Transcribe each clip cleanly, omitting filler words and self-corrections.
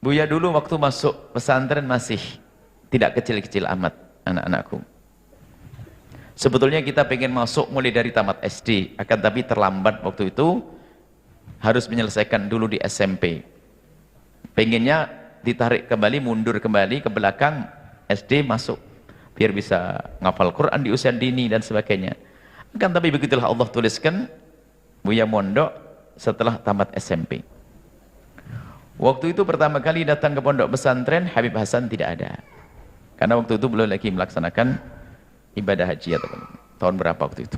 Buya dulu waktu masuk pesantren masih tidak kecil-kecil amat anak-anakku. Sebetulnya kita pengen masuk mulai dari tamat SD, akan tapi terlambat waktu itu, harus menyelesaikan dulu di SMP. Pengennya ditarik kembali, mundur kembali ke belakang SD masuk, biar bisa ngafal Quran di usia dini dan sebagainya. Akan tapi begitulah Allah tuliskan, Buya mondok setelah tamat SMP. Waktu itu pertama kali datang ke pondok pesantren, Habib Hasan tidak ada. Karena waktu itu belum lagi melaksanakan ibadah haji atau tahun berapa waktu itu.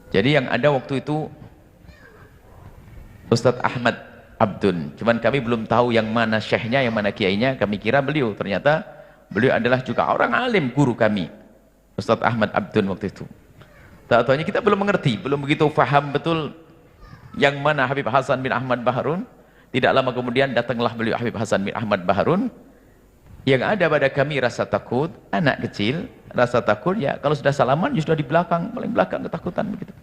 Jadi yang ada waktu itu Ustadz Ahmad Abdun. Cuman kami belum tahu yang mana syekhnya, yang mana kiainya. Kami kira beliau. Ternyata beliau adalah juga orang alim, guru kami. Ustadz Ahmad Abdun waktu itu. Tak tahunya kita belum mengerti, belum begitu faham betul yang mana Habib Hasan bin Ahmad Baharun. Tidak lama kemudian datanglah beliau Habib Hasan bin Ahmad Baharun. Yang ada pada kami rasa takut, anak kecil, rasa takut ya kalau sudah salaman ya sudah di belakang, paling belakang ketakutan begitu.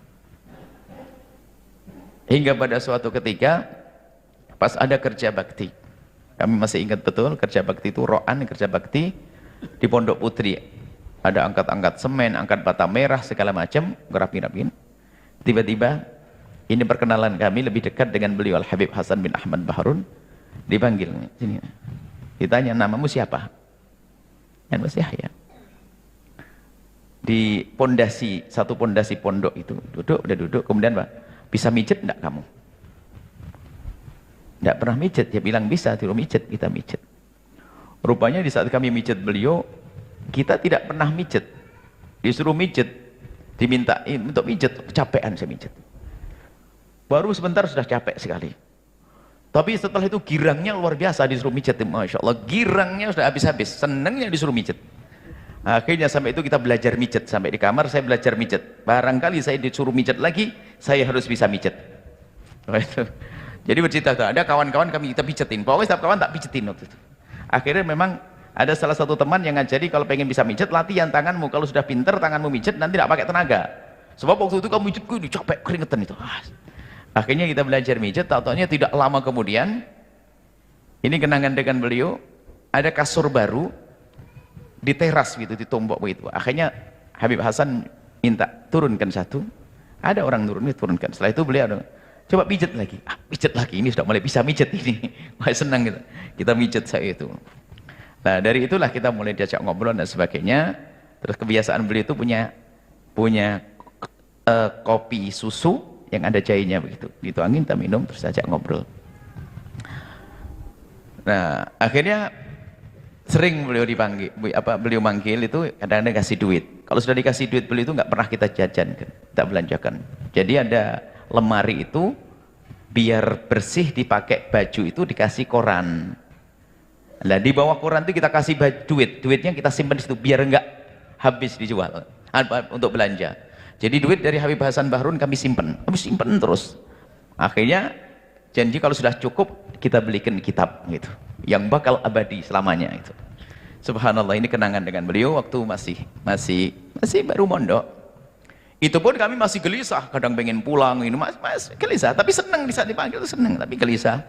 Hingga pada suatu ketika pas ada kerja bakti. Kami masih ingat betul kerja bakti itu ro'an, kerja bakti di Pondok Putri. Ada angkat-angkat semen, angkat bata merah segala macam, ngerapin-rapin. Tiba-tiba ini perkenalan kami lebih dekat dengan beliau Al-Habib Hasan bin Ahmad Baharun. Dipanggil sini. Ditanya, namamu siapa? Dan Mas Yahya. Di pondasi, satu pondasi pondok itu, udah duduk, kemudian Pak, bisa mijet enggak kamu? Enggak pernah mijet, dia bilang bisa, disuruh mijet, kita mijet. Rupanya di saat kami mijet beliau, kita tidak pernah mijet. Disuruh mijet, diminta untuk mijet, kecapean saya mijet. Baru sebentar sudah capek sekali. Tapi setelah itu girangnya luar biasa disuruh mijet. Masya Allah, girangnya sudah habis-habis. Senangnya disuruh mijet. Akhirnya sampai itu kita belajar mijet. Sampai di kamar saya belajar mijet. Barangkali saya disuruh mijet lagi, saya harus bisa mijet. Jadi bercerita, ada kawan-kawan kami kita pijetin. Pokoknya setiap kawan tak pijetin waktu itu. Akhirnya memang ada salah satu teman yang ngajari kalau pengen bisa mijet, latihan tanganmu. Kalau sudah pinter tanganmu mijet, nanti tidak pakai tenaga. Sebab waktu itu kamu mijet, gue capek, keringetan itu. Akhirnya kita belajar mijet, tahu-tahunya tidak lama kemudian, ini kenangan dengan beliau, ada kasur baru, di teras gitu, ditombok begitu. Akhirnya Habib Hasan minta, turunkan satu, ada orang turunkan. Setelah itu beliau, coba pijet lagi. Pijet lagi, ini sudah mulai bisa mijet ini. Wah senang gitu. Kita mijet saya itu. Nah dari itulah kita mulai diajak ngobrol dan sebagainya. Terus kebiasaan beliau itu punya kopi susu, yang ada jahenya begitu, dituangin kita minum terus ajak ngobrol. Nah akhirnya sering beliau dipanggil, beliau manggil itu kadang-kadang kasih duit. Kalau sudah dikasih duit beliau itu nggak pernah kita jajankan, kita belanjakan. Jadi ada lemari itu biar bersih dipakai baju itu dikasih koran. Nah di bawah koran itu kita kasih duitnya kita simpan di situ biar enggak habis dijual untuk belanja. Jadi duit dari Habib Hasan Baharun kami simpan terus. Akhirnya janji kalau sudah cukup kita belikan kitab gitu, yang bakal abadi selamanya itu. Subhanallah, ini kenangan dengan beliau waktu masih baru mondok. Itu pun kami masih gelisah, kadang pengen pulang ini mas gelisah, tapi senang di saat dipanggil itu senang, tapi gelisah.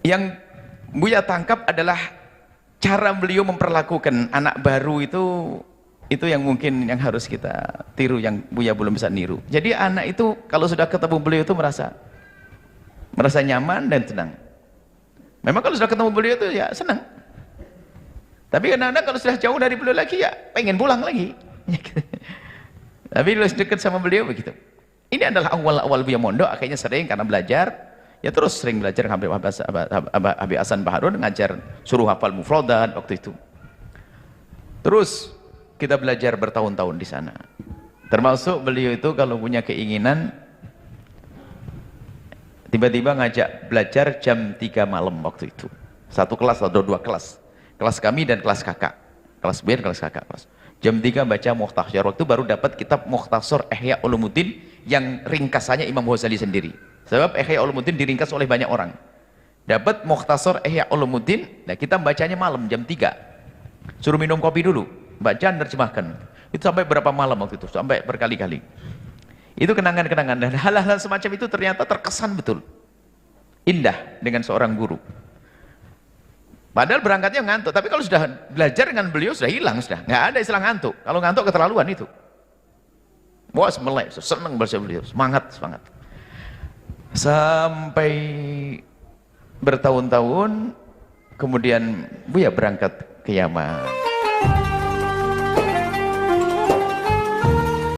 Yang Buya tangkap adalah cara beliau memperlakukan anak baru itu yang mungkin yang harus kita tiru, yang Buya belum bisa niru. Jadi anak itu kalau sudah ketemu beliau itu merasa nyaman dan tenang. Memang kalau sudah ketemu beliau itu ya senang. Tapi kadang-kadang kalau sudah jauh dari beliau lagi ya pengen pulang lagi. Tapi kalau dekat sama beliau begitu. Ini adalah awal-awal Buya mondok, akhirnya sering karena belajar. Ya terus sering belajar Habib Hasan Baharun, ngajar suruh hafal mufradat waktu itu. Terus kita belajar bertahun-tahun di sana. Termasuk beliau itu kalau punya keinginan tiba-tiba ngajak belajar jam 3 malam waktu itu. Satu kelas atau dua kelas. Kelas kami dan kelas kakak. Kelas B dan kelas kakak. Jam 3 baca Mukhtasar. Waktu baru dapat kitab Mukhtasar Ihya Ulumuddin yang ringkasannya Imam Ghazali sendiri. Sebab Ihya Ulumuddin diringkas oleh banyak orang. Dapat Mukhtasar Ihya Ulumuddin, nah kita bacanya malam jam 3. Suruh minum kopi dulu. Bacaan terjemahkan itu sampai berapa malam waktu itu, sampai berkali-kali. Itu kenangan-kenangan dan hal-hal semacam itu ternyata terkesan betul. indah dengan seorang guru. Padahal berangkatnya ngantuk, tapi kalau sudah belajar dengan beliau sudah hilang, sudah nggak ada istilah ngantuk. Kalau ngantuk keterlaluan itu. Wah, melek, seneng bahasa beliau, semangat, semangat. Sampai bertahun-tahun, kemudian Buya berangkat ke Yaman.